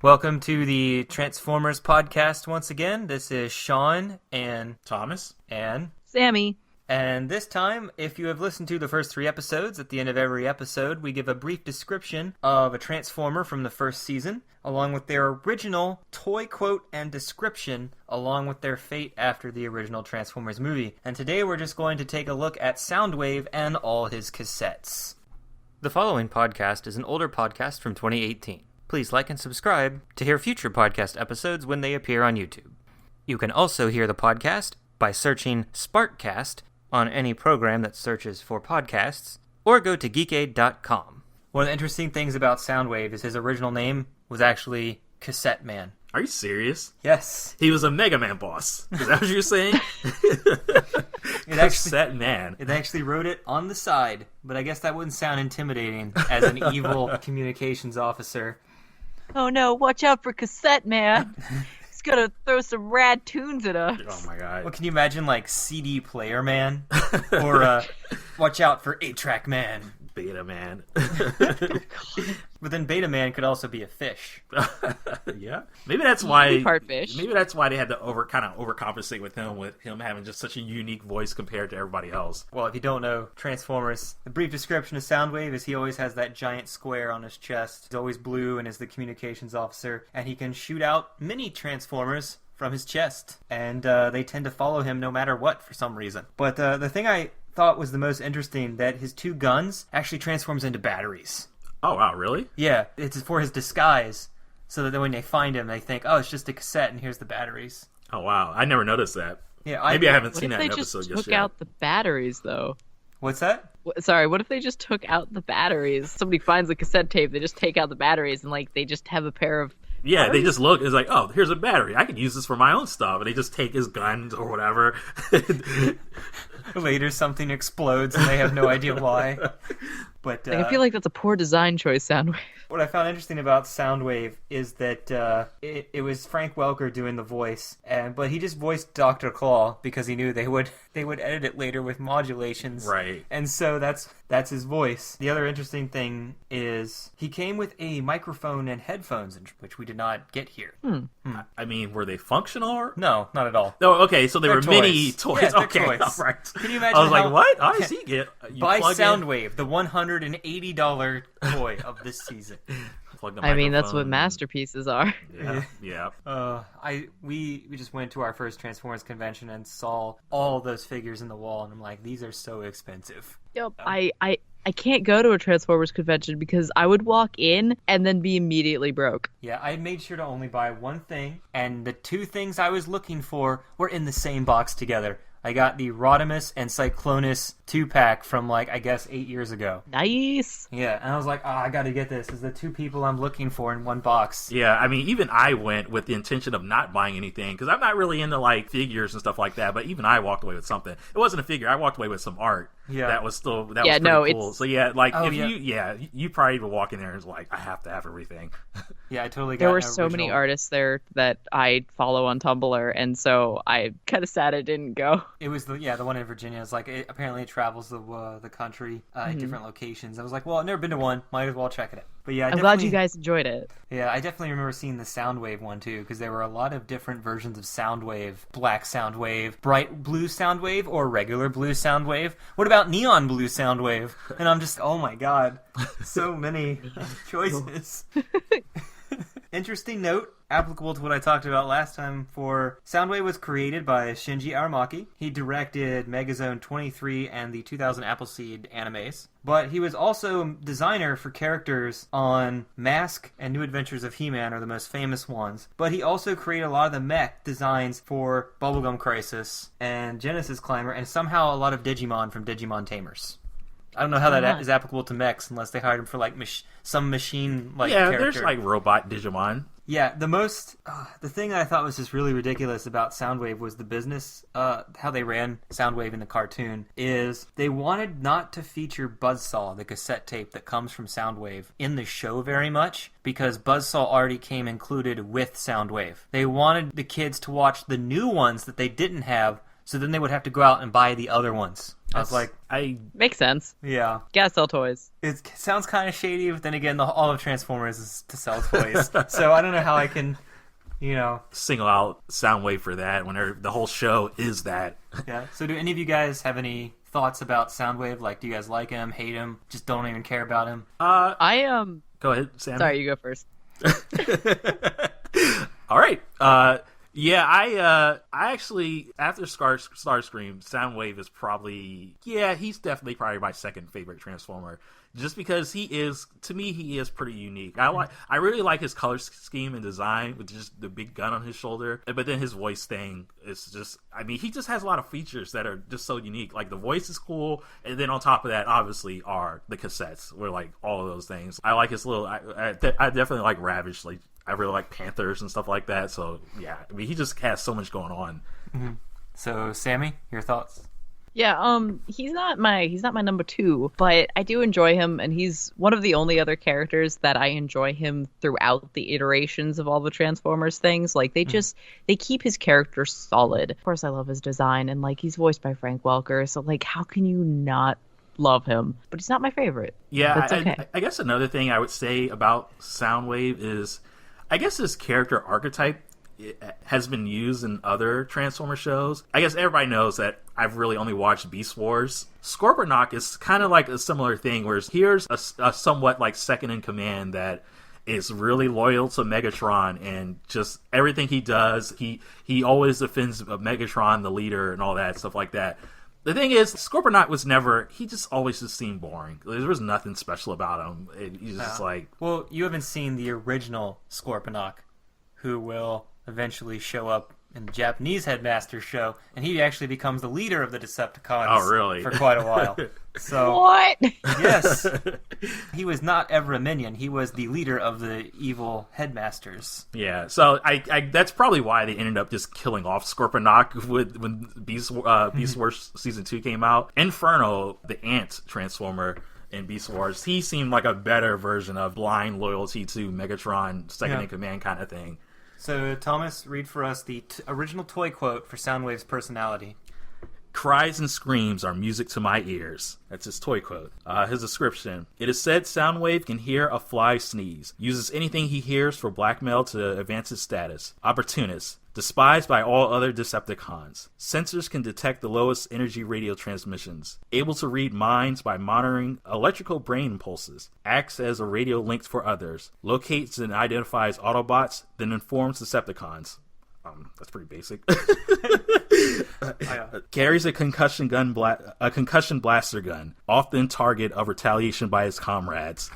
Welcome to the Transformers podcast once again. This is Shawn and Thomas and Sammy. And this time, if you have listened to the first 3 episodes, at the end of every episode, we give a brief description of a Transformer from the first season, along with their original toy quote and description, along with their fate after the original Transformers movie. And today we're just going to take a look at Soundwave and all his cassettes. The following podcast is an older podcast from 2018. Please like and subscribe to hear future podcast episodes when they appear on YouTube. You can also hear the podcast by searching Sparkcast on any program that searches for podcasts, or go to geekaid.com. One of the interesting things about Soundwave is his original name was actually Cassette Man. Are you serious? Yes. He was a Mega Man boss. Is that what you're saying? Cassette Man. It actually wrote it on the side, but I guess that wouldn't sound intimidating as an evil communications officer. Oh no, watch out for Cassette Man. He's gonna throw some rad tunes at us. Oh my god. Well, can you imagine, like, CD Player Man? Or, watch out for 8-Track Man. Beta Man. But then Beta Man could also be a fish. Yeah. Maybe that's why. Part fish. Maybe that's why they had to overcompensate with him having just such a unique voice compared to everybody else. Well, if you don't know Transformers, the brief description of Soundwave is he always has that giant square on his chest. He's always blue and is the communications officer, and he can shoot out mini Transformers from his chest, and they tend to follow him no matter what for some reason. But the thing I thought was the most interesting, that his 2 guns actually transforms into batteries. Oh wow, really? Yeah, it's for his disguise, so that then when they find him, they think, oh, it's just a cassette, and here's the batteries. Oh wow, I never noticed that. Yeah, Maybe I haven't seen What that if they episode just just took yet. out the batteries, though? What's that? Sorry, what if they just took out the batteries? Somebody finds a cassette tape, they just take out the batteries, and, like, they just have a pair of... Yeah, they just look, it's like, oh, here's a battery. I could use this for my own stuff. And they just take his guns or whatever. Later something explodes and they have no idea why. But Like, I feel like that's a poor design choice, Soundwave. what I found interesting about Soundwave is that it was Frank Welker doing the voice, but he just voiced Dr. Claw because he knew they would edit it later with modulations. Right. And so that's his voice. The other interesting thing is he came with a microphone and headphones, which we did not get here. I mean, were they functional? Or... No, not at all. No, okay, so they They're were toys. mini toys. Yeah, they're okay, toys. all right. Can you imagine I was how- like, what? I see it. You Buy plug in, Soundwave, the $180 toy of this season. plug the I mean, that's what microphone. masterpieces are. Yeah. We just went to our first Transformers convention and saw all those figures in the wall, and I'm like, these are so expensive. Yep. I can't go to a Transformers convention because I would walk in and then be immediately broke. Yeah, I made sure to only buy one thing, and the 2 things I was looking for were in the same box together. I got the Rodimus and Cyclonus 2-pack from, like, I guess 8 years ago. Nice. Yeah, and I was like, I gotta get this. It's the 2 people I'm looking for in one box. Yeah, I mean, even I went with the intention of not buying anything, because I'm not really into, like, figures and stuff like that, but even I walked away with something. It wasn't a figure, I walked away with some art. Yeah. That was still, that Yeah, was no, pretty cool. it's- So yeah, like, Oh, if yeah. you probably would walk in there and was like, I have to have everything. Yeah, I totally got There were an so many original- artists there that I follow on Tumblr, and so I kind of sad I didn't go. It was the one in Virginia. It's like apparently it travels the country at different locations. I was like, well, I've never been to one. Might as well check it out. But yeah, I'm glad you guys enjoyed it. Yeah, I definitely remember seeing the Soundwave one too, because there were a lot of different versions of Soundwave: black Soundwave, bright blue Soundwave, or regular blue Soundwave. What about neon blue Soundwave? And I'm just, oh my god, so many choices. Interesting note, applicable to what I talked about last time, for Soundwave was created by Shinji Aramaki. He directed Megazone 23 and the 2000 Appleseed animes. But he was also designer for characters on Mask and New Adventures of He-Man are the most famous ones. But he also created a lot of the mech designs for Bubblegum Crisis and Genesis Climber, and somehow a lot of Digimon from Digimon Tamers. I don't know how that is applicable to mechs unless they hired him for like some machine-like character. There's like robot Digimon. Yeah, the thing that I thought was just really ridiculous about Soundwave was the business, how they ran Soundwave in the cartoon, is they wanted not to feature Buzzsaw, the cassette tape that comes from Soundwave, in the show very much, because Buzzsaw already came included with Soundwave. They wanted the kids to watch the new ones that they didn't have, so then they would have to go out and buy the other ones. I was like, Makes sense. yeah. Gotta sell toys. It sounds kind of shady, but then again, all of Transformers is to sell toys. So I don't know how I can, single out Soundwave for that when the whole show is that. Yeah. So do any of you guys have any thoughts about Soundwave? Like, do you guys like him, hate him, just don't even care about him? Go ahead, Sam. Sorry, you go first. All right. Yeah, I actually, after Starscream, Soundwave is he's definitely probably my second favorite Transformer. Just because he is pretty unique. I really like his color scheme and design with just the big gun on his shoulder. But then his voice thing is just, he just has a lot of features that are just so unique. Like, the voice is cool, and then on top of that, obviously, are the cassettes, where, like, all of those things. I like his little, I definitely like Ravage, like, I really like Panthers and stuff like that. So, yeah, he just has so much going on. Mm-hmm. So, Sammy, your thoughts? Yeah, he's not my number 2, but I do enjoy him, and he's one of the only other characters that I enjoy him throughout the iterations of all the Transformers things. Like, they keep his character solid. Of course, I love his design, and, like, he's voiced by Frank Welker, so, like, how can you not love him? But he's not my favorite. Yeah, that's okay. I guess another thing I would say about Soundwave is, I guess his character archetype has been used in other Transformer shows. I guess everybody knows that I've really only watched Beast Wars. Scorponok is kind of like a similar thing, where here's a somewhat like second in command that is really loyal to Megatron, and just everything he does, he always defends Megatron, the leader, and all that stuff like that. The thing is, Scorponok he just always just seemed boring. There was nothing special about him. He's just like... Well, you haven't seen the original Scorponok, who will eventually show up in the Japanese Headmaster show, and he actually becomes the leader of the Decepticons. Oh, really? For quite a while. So what? Yes. He was not ever a minion. He was the leader of the evil Headmasters. Yeah, so I that's probably why they ended up just killing off Scorponok when Beast Wars Season 2 came out. Inferno, the Ant Transformer in Beast Wars, he seemed like a better version of blind loyalty to Megatron, second in command kind of thing. So, Thomas, read for us the original toy quote for Soundwave's personality. Cries and screams are music to my ears. That's his toy quote. His description. It is said Soundwave can hear a fly sneeze. Uses anything he hears for blackmail to advance his status. Opportunist. Despised by all other Decepticons. Sensors can detect the lowest energy radio transmissions. Able to read minds by monitoring electrical brain impulses. Acts as a radio link for others. Locates and identifies Autobots, then informs Decepticons. That's pretty basic. Carries a concussion blaster gun, often target of retaliation by his comrades.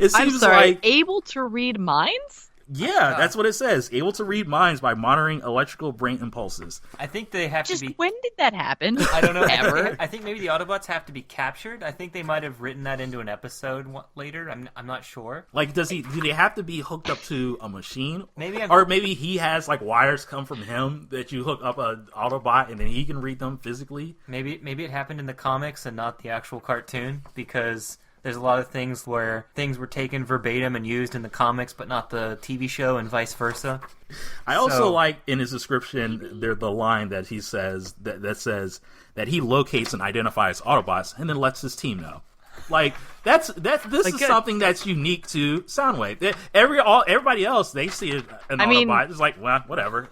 It seems I'm sorry, like able to read minds? Yeah, that's what it says. Able to read minds by monitoring electrical brain impulses. I think they have to be... When did that happen? I don't know. Ever? I think maybe the Autobots have to be captured. I think they might have written that into an episode later. I'm not sure. Like, do they have to be hooked up to a machine? Or maybe he has, like, wires come from him that you hook up an Autobot and then he can read them physically? Maybe it happened in the comics and not the actual cartoon, because... There's a lot of things where things were taken verbatim and used in the comics, but not the TV show, and vice versa. I also like in his description the line that he says that says that he locates and identifies Autobots and then lets his team know. Like this is something that's unique to Soundwave. Everybody else, they see an Autobot. It's like, well, whatever.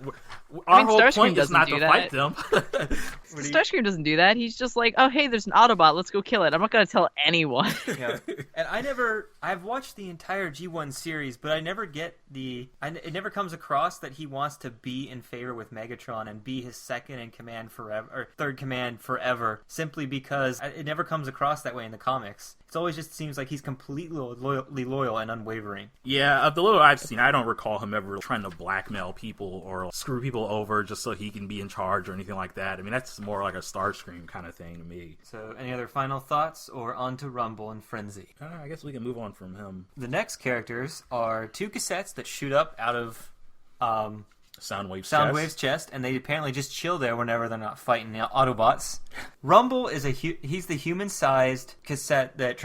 Our whole point is not to fight them. Starscream doesn't do that. He's just like, oh, hey, there's an Autobot. Let's go kill it. I'm not going to tell anyone. Yeah. And I've watched the entire G1 series, but I never get it never comes across that he wants to be in favor with Megatron and be his second in command forever, or third command forever, simply because it never comes across that way in the comics. It always just seems like he's completely loyal and unwavering. Yeah, of the little I've seen, I don't recall him ever trying to blackmail people or screw people over just so he can be in charge or anything like that. I mean, that's more like a Starscream kind of thing to me. So, any other final thoughts, or on to Rumble and Frenzy? I guess we can move on from him. The next characters are two cassettes that shoot up out of Soundwave's chest, and they apparently just chill there whenever they're not fighting the Autobots. Rumble is he's the human-sized cassette that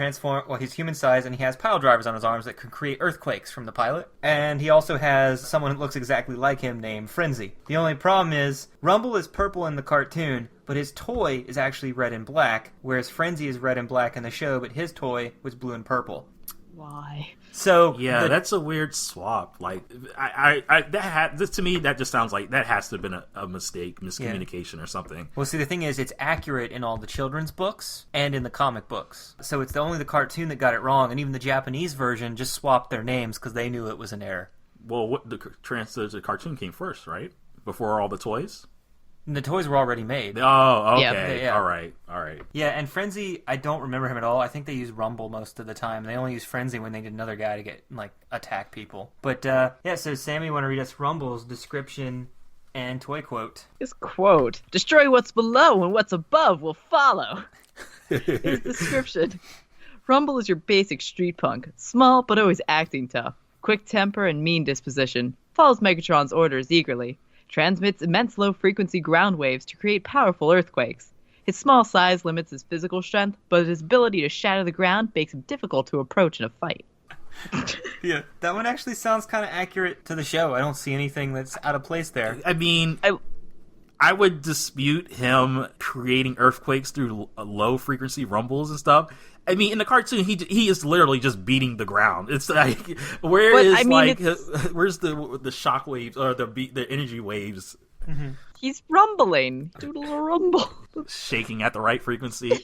he's human-sized, and he has pile drivers on his arms that can create earthquakes from the pilot. And he also has someone that looks exactly like him named Frenzy. The only problem is, Rumble is purple in the cartoon, but but his toy is actually red and black, whereas Frenzy is red and black in the show, but his toy was blue and purple. Why? So yeah, that's a weird swap. Like, this to me, that just sounds like that has to have been a mistake, miscommunication, or something. Well, see, the thing is, it's accurate in all the children's books and in the comic books. So it's only the cartoon that got it wrong, and even the Japanese version just swapped their names because they knew it was an error. Well, the cartoon came first, right? Before all the toys? And the toys were already made. Oh, okay. Yeah. All right. Yeah, and Frenzy, I don't remember him at all. I think they used Rumble most of the time. They only used Frenzy when they did another guy to get, like, attack people. But, yeah, so Sammy, want to read us Rumble's description and toy quote? His quote, "Destroy what's below and what's above will follow." His description, "Rumble is your basic street punk. Small, but always acting tough. Quick temper and mean disposition. Follows Megatron's orders eagerly. Transmits immense low-frequency ground waves to create powerful earthquakes. His small size limits his physical strength, but his ability to shatter the ground makes him difficult to approach in a fight." Yeah, that one actually sounds kind of accurate to the show. I don't see anything that's out of place there. I mean, I would dispute him creating earthquakes through low-frequency rumbles and stuff. I mean, in the cartoon, he is literally just beating the ground. It's like, where's the shock waves or the energy waves? Mm-hmm. He's rumbling. Doodle a rumble. Shaking at the right frequency.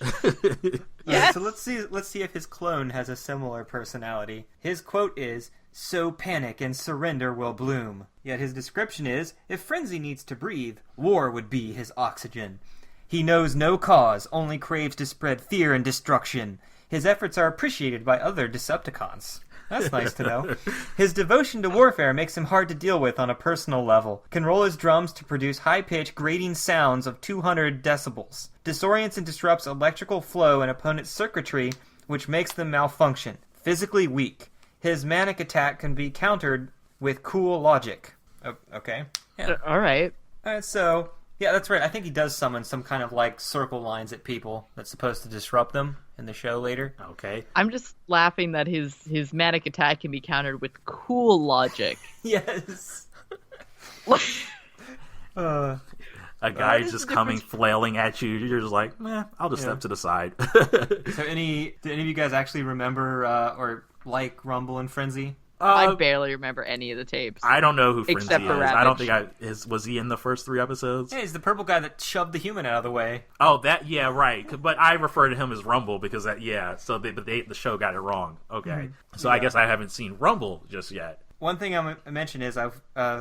Yes. So let's see if his clone has a similar personality. His quote is, "So panic and surrender will bloom." Yet his description is, "If Frenzy needs to breathe, war would be his oxygen. He knows no cause, only craves to spread fear and destruction. His efforts are appreciated by other Decepticons." That's nice to know. His devotion to warfare makes him hard to deal with on a personal level. Can roll his drums to produce high-pitched, grating sounds of 200 decibels. Disorients and disrupts electrical flow in opponents' circuitry, which makes them malfunction. Physically weak. His manic attack can be countered with cool logic. Okay. Yeah. All right. So, yeah, that's right. I think he does summon some kind of, like, circle lines at people that's supposed to disrupt them in the show later. Okay. I'm just laughing that his manic attack can be countered with cool logic. Yes. A guy just coming flailing at you. You're just like, I'll just step to the side. So did any of you guys actually remember or like Rumble and Frenzy? I barely remember any of the tapes. I don't know who Frenzy Except for is. Ravage. I don't think was he in the first 3 episodes? Yeah, he's the purple guy that shoved the human out of the way. Oh, yeah, right. But I refer to him as Rumble because so the show got it wrong. Okay. Mm-hmm. So I guess I haven't seen Rumble just yet. One thing I'm going to mention is I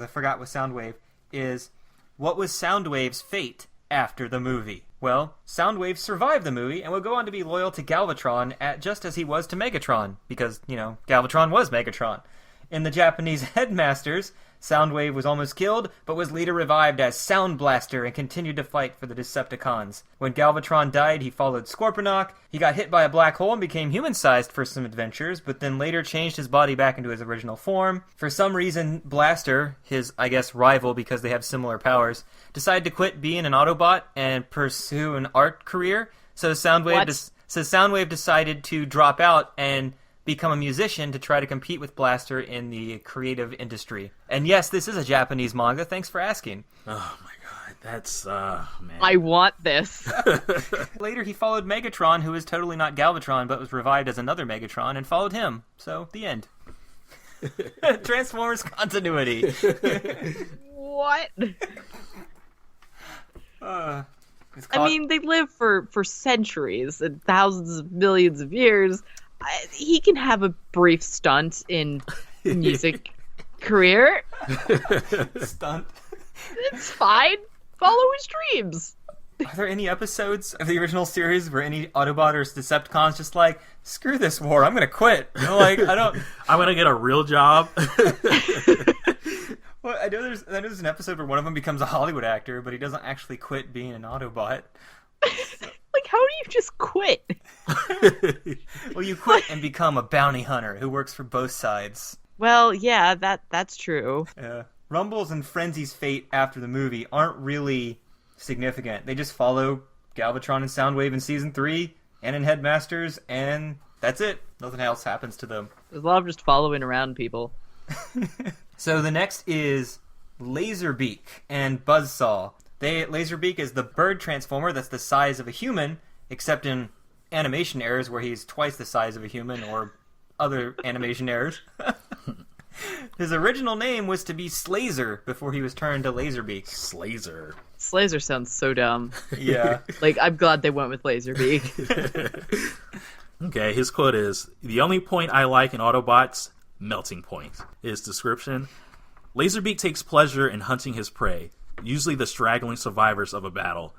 forgot with Soundwave is, what was Soundwave's fate after the movie? Well, Soundwave survived the movie and would go on to be loyal to Galvatron just as he was to Megatron, because, Galvatron was Megatron. In the Japanese Headmasters, Soundwave was almost killed, but was later revived as Sound Blaster and continued to fight for the Decepticons. When Galvatron died, he followed Scorponok. He got hit by a black hole and became human-sized for some adventures, but then later changed his body back into his original form. For some reason, Blaster, his, I guess, rival because they have similar powers, decided to quit being an Autobot and pursue an art career. So Soundwave decided to drop out and become a musician to try to compete with Blaster in the creative industry. And yes, this is a Japanese manga. Thanks for asking. Oh my god, that's man. I want this. Later, he followed Megatron, who is totally not Galvatron, but was revived as another Megatron, and followed him. So, the end. Transformers continuity. What? I mean, they live for centuries and thousands of millions of years. He can have a brief stunt in music career. Stunt. It's fine. Follow his dreams. Are there any episodes of the original series where any Autobot or Decepticons just like, screw this war, I'm gonna quit? I'm gonna get a real job. Well, I know there's an episode where one of them becomes a Hollywood actor, but he doesn't actually quit being an Autobot. Like, how do you just quit? Well, you quit and become a bounty hunter who works for both sides. Well, yeah, that's true. Yeah. Rumble's and Frenzy's fate after the movie aren't really significant. They just follow Galvatron and Soundwave in Season 3 and in Headmasters, and that's it. Nothing else happens to them. There's a lot of just following around people. So the next is Laserbeak and Buzzsaw. Laserbeak is the bird transformer that's the size of a human, except in animation errors where he's twice the size of a human or other animation errors. His original name was to be Slazer before he was turned to Laserbeak. Slazer sounds so dumb. Yeah. Like, I'm glad they went with Laserbeak. Okay, his quote is, "The only point I like in Autobots, melting point." His description, "Laserbeak takes pleasure in hunting his prey, usually the straggling survivors of a battle.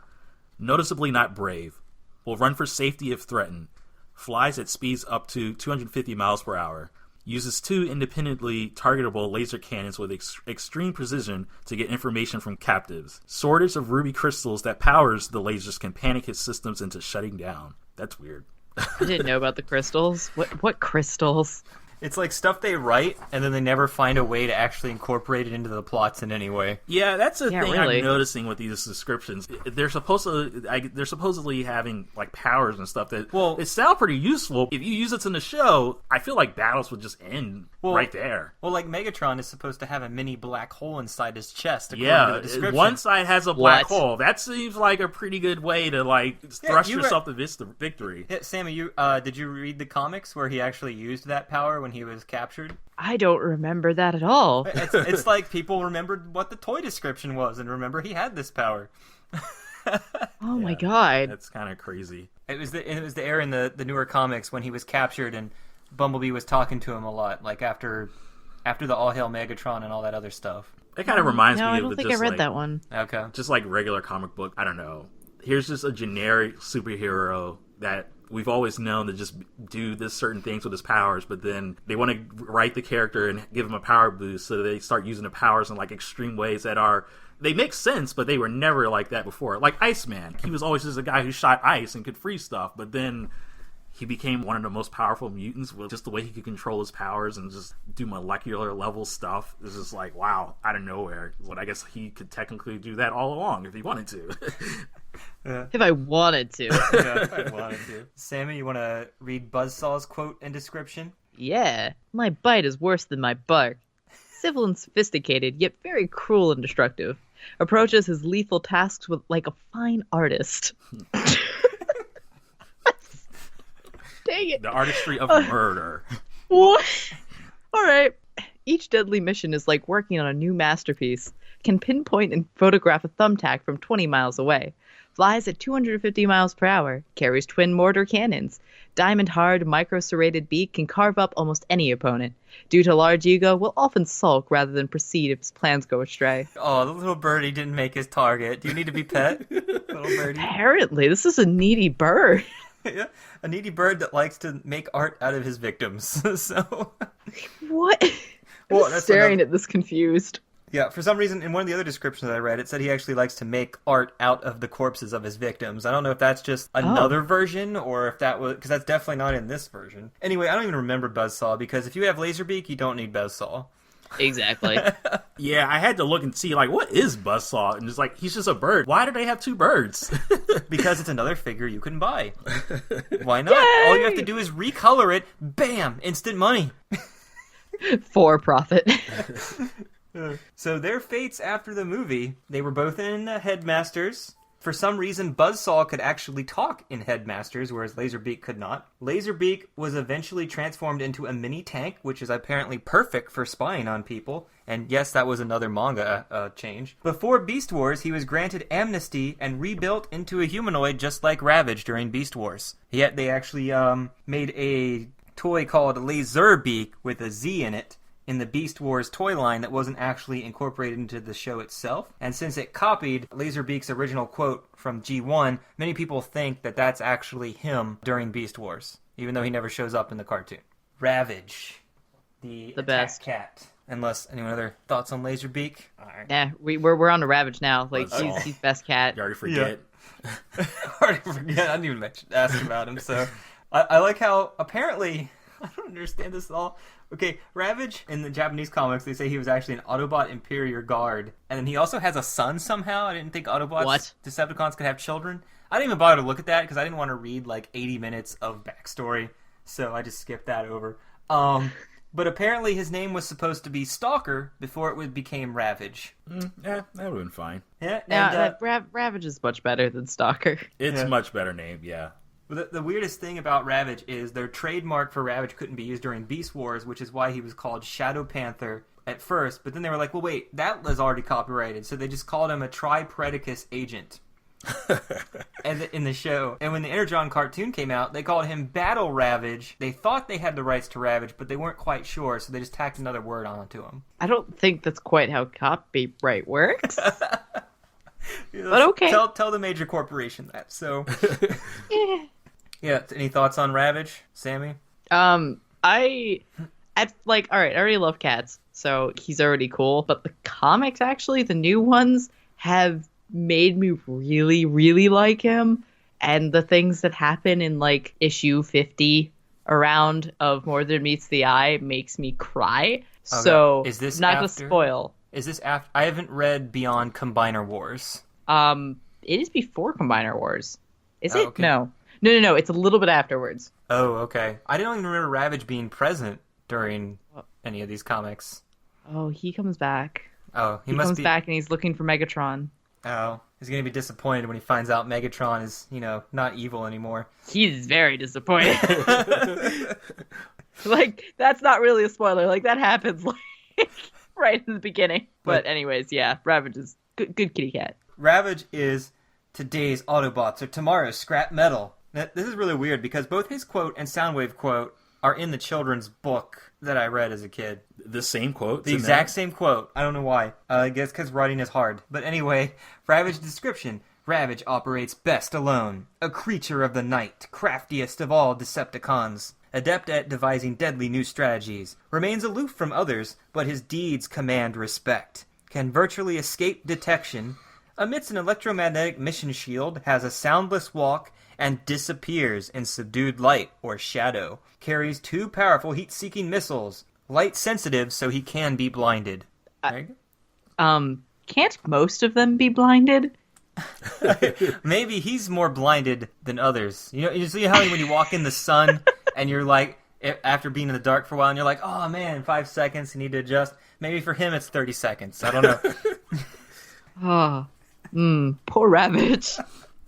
Noticeably not brave. Will run for safety if threatened. Flies at speeds up to 250 miles per hour. Uses 2 independently targetable laser cannons with extreme precision to get information from captives. Shortage of ruby crystals that powers the lasers can panic his systems into shutting down." That's weird. I didn't know about the crystals. What crystals? It's like stuff they write, and then they never find a way to actually incorporate it into the plots in any way. Yeah, that's the thing really. I'm noticing with these descriptions. They're supposedly having like powers and stuff that it sound pretty useful. If you use it in the show, I feel like battles would just end right there. Well, like Megatron is supposed to have a mini black hole inside his chest. According to the description. One side has a black hole. That seems like a pretty good way to like thrust yourself to victory. Yeah, Sammy, did you read the comics where he actually used that power when he was captured? I don't remember that at all. It's like people remembered what the toy description was and remember he had this power. Oh my god. That's kind of crazy. It was the era in the newer comics when he was captured and Bumblebee was talking to him a lot, like after the All Hail Megatron and all that other stuff. It kind of reminds me of I don't think I read that one. Okay. Just like regular comic book, I don't know. Here's just a generic superhero that we've always known to just do this certain things with his powers, but then they want to write the character and give him a power boost, so they start using the powers in like extreme ways that they make sense, but they were never like that before. Like Iceman, he was always just a guy who shot ice and could freeze stuff, but then he became one of the most powerful mutants with just the way he could control his powers and just do molecular level stuff. It's just like, wow, out of nowhere. But I guess he could technically do that all along if he wanted to. If I wanted to. Yeah, if I wanted to. Sammy, you want to read Buzzsaw's quote and description? Yeah. "My bite is worse than my bark. Civil and sophisticated, yet very cruel and destructive. Approaches his lethal tasks with like a fine artist." Dang it. The artistry of murder. What? Alright. "Each deadly mission is like working on a new masterpiece. Can pinpoint and photograph a thumbtack from 20 miles away. Flies at 250 miles per hour. Carries twin mortar cannons. Diamond-hard, micro-serrated beak can carve up almost any opponent. Due to large ego, will often sulk rather than proceed if his plans go astray." Oh, the little birdie didn't make his target. Do you need to be pet, little birdie? Apparently, this is a needy bird. Yeah, a needy bird that likes to make art out of his victims. So, What? Well, I'm that's staring at this confused. yeah, for some reason, in one of the other descriptions I read, it said he actually likes to make art out of the corpses of his victims. I don't know if that's just another version or if that was, because that's definitely not in this version. Anyway, I don't even remember Buzzsaw because if you have Laserbeak, you don't need Buzzsaw. Exactly. Yeah, I had to look and see, like, what is Buzzsaw? And it's like, he's just a bird. Why do they have 2 birds? Because it's another figure you can buy. Why not? Yay! All you have to do is recolor it. Bam! Instant money. For profit. So their fates after the movie, they were both in Headmasters. For some reason, Buzzsaw could actually talk in Headmasters, whereas Laserbeak could not. Laserbeak was eventually transformed into a mini tank, which is apparently perfect for spying on people. And yes, that was another manga change. Before Beast Wars, he was granted amnesty and rebuilt into a humanoid just like Ravage during Beast Wars. Yet they actually made a toy called Laserbeak with a Z in it in the Beast Wars toy line that wasn't actually incorporated into the show itself. And since it copied Laserbeak's original quote from G1, many people think that that's actually him during Beast Wars, even though he never shows up in the cartoon. Ravage, the best cat. Unless anyone other thoughts on Laserbeak? All right. Yeah, we're on to Ravage now. Like, he's best cat. You already forget. Yeah. Already forget. I didn't even ask about him, so... I like how, apparently... I don't understand this at all. Okay, Ravage, in the Japanese comics, they say he was actually an Autobot Imperial Guard. And then he also has a son somehow. I didn't think Autobots, Decepticons could have children. I didn't even bother to look at that because I didn't want to read like 80 minutes of backstory. So I just skipped that over. But apparently his name was supposed to be Stalker before it became Ravage. Yeah, that would have been fine. Yeah, Now, Ravage is much better than Stalker. It's a much better name, yeah. The weirdest thing about Ravage is their trademark for Ravage couldn't be used during Beast Wars, which is why he was called Shadow Panther at first. But then they were like, well, wait, that was already copyrighted. So they just called him a Tripredicus agent in the show. And when the Energon cartoon came out, they called him Battle Ravage. They thought they had the rights to Ravage, but they weren't quite sure, so they just tacked another word onto him. I don't think that's quite how copyright works. But okay. Tell the major corporation that. So, yeah. Any thoughts on Ravage, Sammy? All right, I already love cats, so he's already cool. But the comics, actually, the new ones, have made me really, really like him. And the things that happen in, like, issue 50 around of More Than Meets the Eye makes me cry. Okay. So, is this not to spoil. Is this after? I haven't read Beyond Combiner Wars. It is before Combiner Wars. Is it? Okay. No. It's a little bit afterwards. Oh, okay. I didn't even remember Ravage being present during any of these comics. Oh, he comes back. Oh, he comes back and he's looking for Megatron. Oh, he's going to be disappointed when he finds out Megatron is, not evil anymore. He's very disappointed. Like, that's not really a spoiler. Like, that happens, like, right in the beginning. But anyways, yeah, Ravage is good kitty cat. Ravage is today's Autobots or tomorrow's scrap metal. Now, this is really weird because both his quote and Soundwave quote are in the children's book that I read as a kid. The same quote? The exact same quote. I don't know why. I guess because writing is hard. But anyway, Ravage description. Ravage operates best alone. A creature of the night, craftiest of all Decepticons. Adept at devising deadly new strategies. Remains aloof from others, but his deeds command respect. Can virtually escape detection. Emits an electromagnetic mission shield, has a soundless walk, and disappears in subdued light or shadow. Carries 2 powerful heat-seeking missiles. Light-sensitive, so he can be blinded. Can't most of them be blinded? Maybe he's more blinded than others. You see how when you walk in the sun, and you're like, after being in the dark for a while, and you're like, oh man, 5 seconds, you need to adjust. Maybe for him it's 30 seconds. I don't know. Poor Ravage.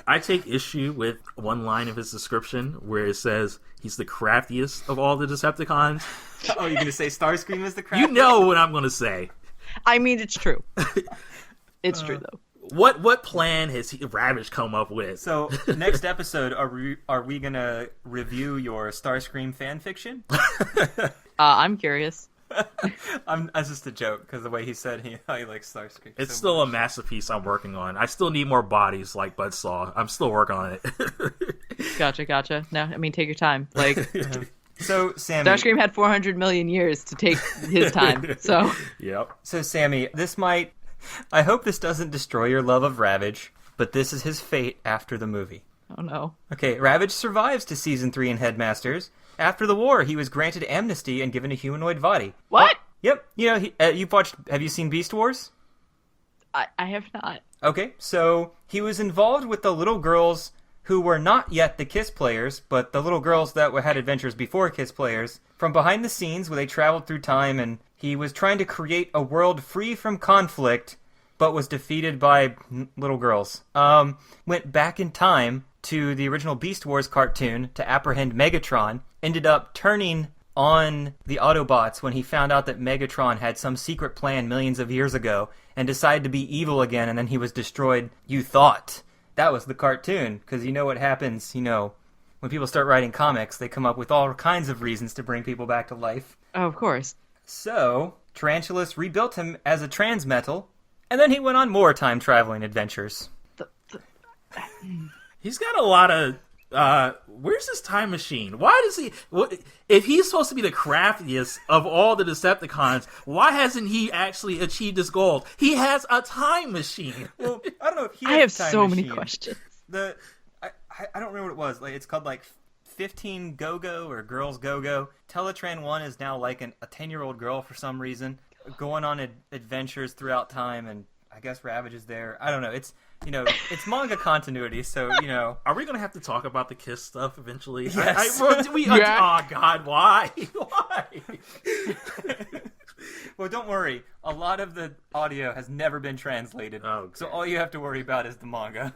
I take issue with one line of his description where it says he's the craftiest of all the Decepticons. Oh, you're going to say Starscream is the craftiest? You know what I'm going to say. I mean, it's true. It's true, though. What plan has Ravage come up with? So, next episode, are we going to review your Starscream fan fiction? I'm curious. That's just a joke because the way he said how he likes Starscream. It's still a masterpiece I'm working on. I still need more bodies like Buzzsaw. I'm still working on it. Gotcha. No, I mean, take your time. Like, so Sammy, Starscream had 400 million years to take his time. So, yep. So Sammy, I hope this doesn't destroy your love of Ravage, but this is his fate after the movie. Oh no. Okay, Ravage survives to season 3 in Headmasters. After the war, he was granted amnesty and given a humanoid body. What? Yep. Have you seen Beast Wars? I have not. Okay, so he was involved with the little girls who were not yet the Kiss players, but the little girls that had adventures before Kiss players, from behind the scenes where they traveled through time, and he was trying to create a world free from conflict, but was defeated by little girls. Went back in time to the original Beast Wars cartoon to apprehend Megatron, ended up turning on the Autobots when he found out that Megatron had some secret plan millions of years ago and decided to be evil again, and then he was destroyed. You thought that was the cartoon, because you know what happens, when people start writing comics, they come up with all kinds of reasons to bring people back to life. Oh, of course. So, Tarantulas rebuilt him as a transmetal, and then he went on more time-traveling adventures. He's got a lot of... where's his time machine? Why does he... If he's supposed to be the craftiest of all the Decepticons, why hasn't he actually achieved his goal? He has a time machine. Well, I don't know if he has I have a time so machine. many questions. I don't remember what it was. Like, it's called, 15 Go-Go or Girls Go-Go. Teletran 1 is now, a 10-year-old girl for some reason, going on adventures throughout time, and I guess Ravage is there. I don't know. It's it's manga continuity, so Are we gonna have to talk about the Kiss stuff eventually? Yes. Oh God, why? Why? Well, don't worry. A lot of the audio has never been translated, so all you have to worry about is the manga.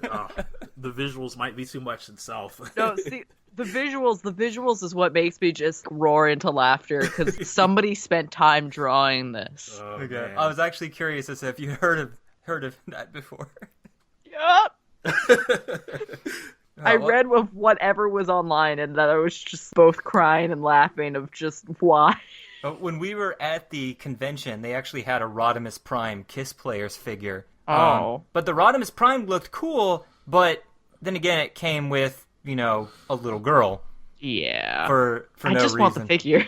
The visuals might be too much itself. No, see, the visuals is what makes me just roar into laughter because somebody spent time drawing this. Okay. Man. I was actually curious as to if you heard of that before. Yep. I read of whatever was online, and that I was just both crying and laughing of just why. When we were at the convention, they actually had a Rodimus Prime Kiss Players figure. Oh. But the Rodimus Prime looked cool, but then again, it came with, a little girl. Yeah. For no reason. I just want the figure.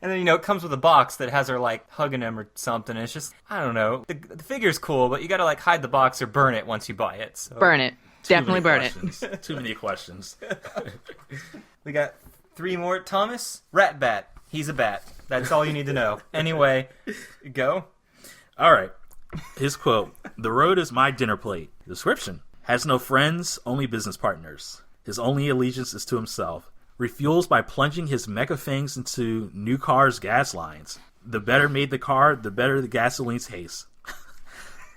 And then, it comes with a box that has her, hugging him or something. It's just, I don't know. The figure's cool, but you gotta, hide the box or burn it once you buy it. So. Burn it. Definitely burn it. Too many questions. We got 3 more. Thomas, Ratbat. He's a bat. That's all you need to know. Anyway, go. All right. His quote, "The road is my dinner plate." Description: has no friends, only business partners. His only allegiance is to himself. Refuels by plunging his mecha fangs into new cars' gas lines. The better made the car, the better the gasoline tastes.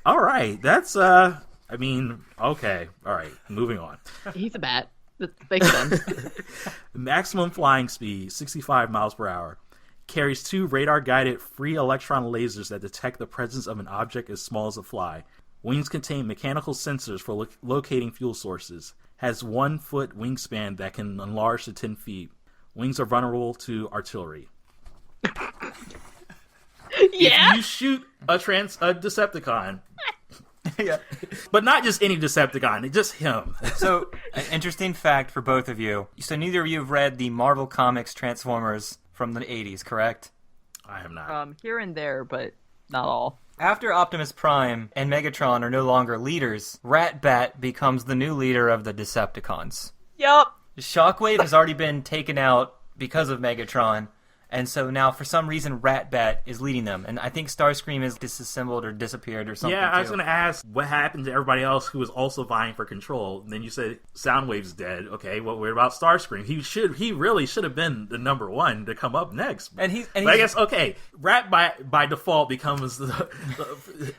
All right. That's, okay. All right. Moving on. He's a bat. That makes sense. Maximum flying speed, 65 miles per hour. Carries 2 radar-guided free electron lasers that detect the presence of an object as small as a fly. Wings contain mechanical sensors for locating fuel sources. Has 1-foot wingspan that can enlarge to 10 feet. Wings are vulnerable to artillery. Yeah. If you shoot a Decepticon... Yeah. But not just any Decepticon, just him. So, an interesting fact for both of you. So neither of you have read the Marvel Comics Transformers from the 80s, correct? I have not. Here and there, but not all. After Optimus Prime and Megatron are no longer leaders, Ratbat becomes the new leader of the Decepticons. Yup. Shockwave has already been taken out because of Megatron, and so now for some reason Ratbat is leading them. And I think Starscream is disassembled or disappeared or something. Yeah, I was too. going to ask what happened to everybody else who was also vying for control. And then you said Soundwave's dead. Okay, well, what about Starscream? He really should have been the number 1 to come up next. But I guess, okay, Ratbat by default becomes the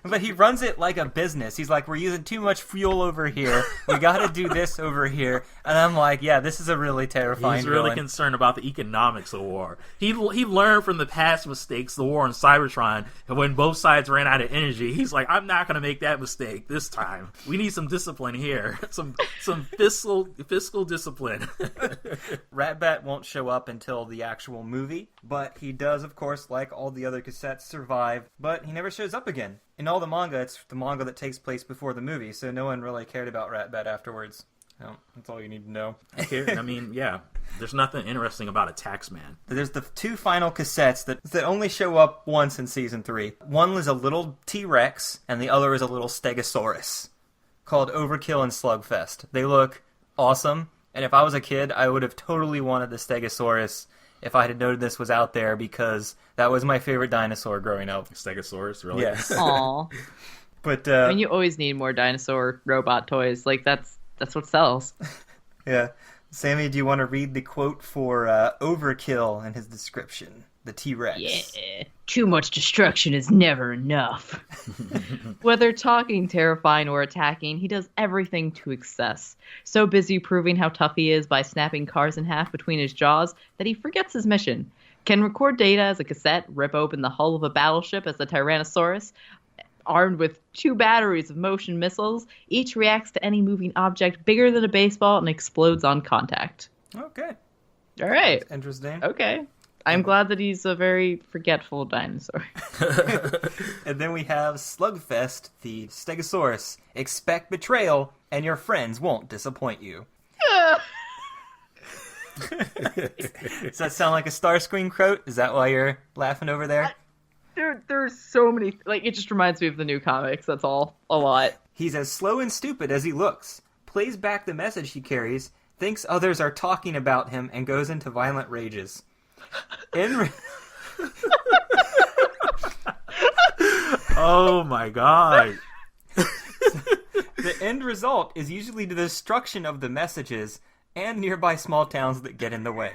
But he runs it like a business. He's like, we're using too much fuel over here. We got to do this over here. And I'm like, yeah, this is a really terrifying He's really villain. concerned about the economics of war. He learned from the past mistakes, the war on Cybertron, and when both sides ran out of energy, he's like, I'm not going to make that mistake this time. We need some discipline here. Some fiscal discipline. Ratbat won't show up until the actual movie, but he does, of course, like all the other cassettes, survive, but he never shows up again. In all the manga, it's the manga that takes place before the movie, so no one really cared about Ratbat afterwards. No, that's all you need to know. I mean, yeah, there's nothing interesting about a Taxman. There's the 2 final cassettes that only show up once in Season 3. One is a little T-Rex, and the other is a little Stegosaurus, called Overkill and Slugfest. They look awesome, and if I was a kid, I would have totally wanted the Stegosaurus if I had known this was out there, because that was my favorite dinosaur growing up. Stegosaurus, really? Yes. Aw. But, I mean, you always need more dinosaur robot toys. Like, that's what sells. Yeah. Sammy, do you want to read the quote for Overkill and his description? The T-Rex. Yeah. Too much destruction is never enough. Whether talking, terrifying, or attacking, he does everything to excess. So busy proving how tough he is by snapping cars in half between his jaws that he forgets his mission. Can record data as a cassette, rip open the hull of a battleship as a Tyrannosaurus. Armed with 2 batteries of motion missiles, each reacts to any moving object bigger than a baseball and explodes on contact. Okay. All right. That's interesting. Okay. I'm glad that he's a very forgetful dinosaur. And then we have Slugfest, the Stegosaurus. Expect betrayal, and your friends won't disappoint you. Does that sound like a Starscream quote? Is that why you're laughing over there? There's so many... Like, it just reminds me of the new comics, that's all. A lot. He's as slow and stupid as he looks, plays back the message he carries, thinks others are talking about him, and goes into violent rages. Oh my god. The end result is usually the destruction of the messages and nearby small towns that get in the way.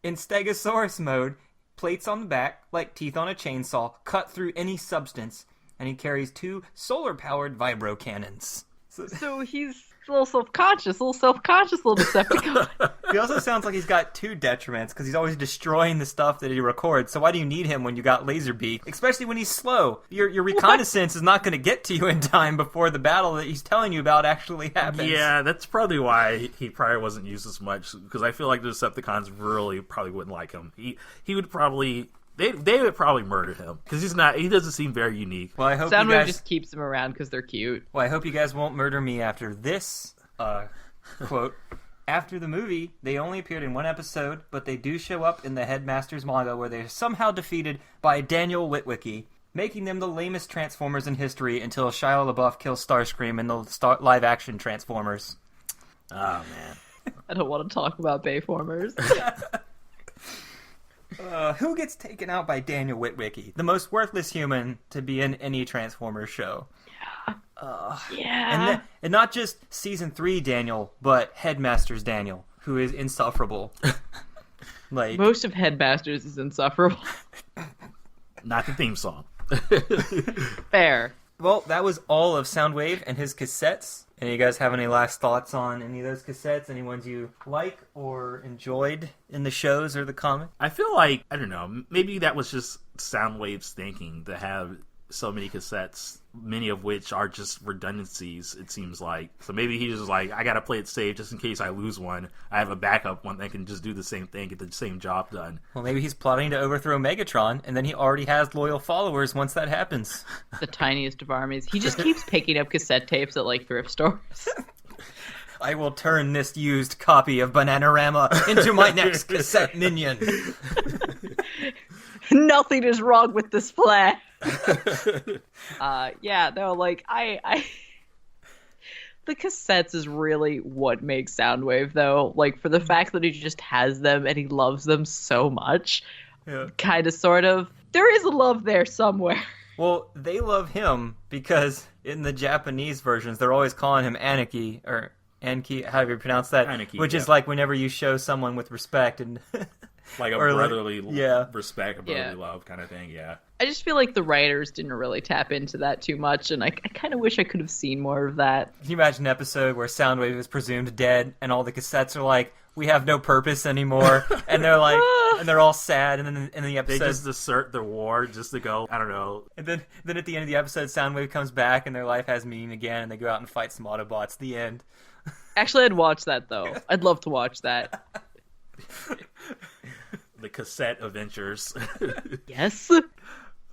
In Stegosaurus mode, plates on the back, like teeth on a chainsaw, cut through any substance, and he carries 2 solar-powered vibro cannons. So he's a little self-conscious, little Decepticon. He also sounds like he's got 2 detriments, because he's always destroying the stuff that he records, so why do you need him when you got Laserbeak? Especially when he's slow. Your reconnaissance is not going to get to you in time before the battle that he's telling you about actually happens. Yeah, that's probably why he probably wasn't used as much, because I feel like the Decepticons really probably wouldn't like him. He would probably... They would probably murder him, because he doesn't seem very unique. Well, I hope Soundwave you guys... just keeps them around because they're cute. Well, I hope you guys won't murder me after this, quote. After the movie, they only appeared in 1 episode, but they do show up in the Headmasters manga where they're somehow defeated by Daniel Witwicky, making them the lamest Transformers in history until Shia LaBeouf kills Starscream in the live-action Transformers. Oh, man. I don't want to talk about Bayformers. Who gets taken out by Daniel Witwicky? The most worthless human to be in any Transformers show. Yeah. And not just Season 3 Daniel, but Headmasters Daniel, who is insufferable. Like Most of Headmasters is insufferable. Not the theme song. Fair. Well, that was all of Soundwave and his cassettes. Any of you guys have any last thoughts on any of those cassettes? Any ones you like or enjoyed in the shows or the comic? I feel like, I don't know, maybe that was just Soundwave's thinking to have so many cassettes, many of which are just redundancies, it seems like. So maybe he was like, I gotta play it safe just in case I lose one. I have a backup one that can just do the same thing, get the same job done. Well, maybe he's plotting to overthrow Megatron, and then he already has loyal followers once that happens. The tiniest of armies. He just keeps picking up cassette tapes at, like, thrift stores. I will turn this used copy of Bananarama into my next cassette minion. Nothing is wrong with this plan. The cassettes is really what makes Soundwave, though. Like, for the fact that he just has them and he loves them so much, kind of, sort of, there is a love there somewhere. Well, they love him because in the Japanese versions, they're always calling him Aniki, or Anki, however you pronounce that, Aniki, which is like whenever you show someone with respect and like a or brotherly like, respect, a brotherly love kind of thing, yeah. I just feel like the writers didn't really tap into that too much, and I kind of wish I could have seen more of that. Can you imagine an episode where Soundwave is presumed dead, and all the cassettes are like, we have no purpose anymore, and they're like, and they're all sad, and then in the episode... They just assert the war just to go, I don't know. And then at the end of the episode, Soundwave comes back, and their life has meaning again, and they go out and fight some Autobots. The end. Actually, I'd watch that, though. I'd love to watch that. The cassette adventures. Yes.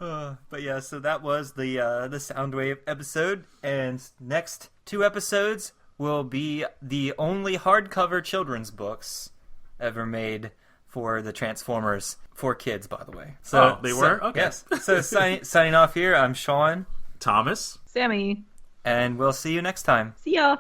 But yeah, so that was the Soundwave episode, and next 2 episodes will be the only hardcover children's books ever made for the Transformers, for kids, by the way. So they were? Okay. Yes. So signing off here, I'm Shawn. Thomas. Sammy. And we'll see you next time. See ya.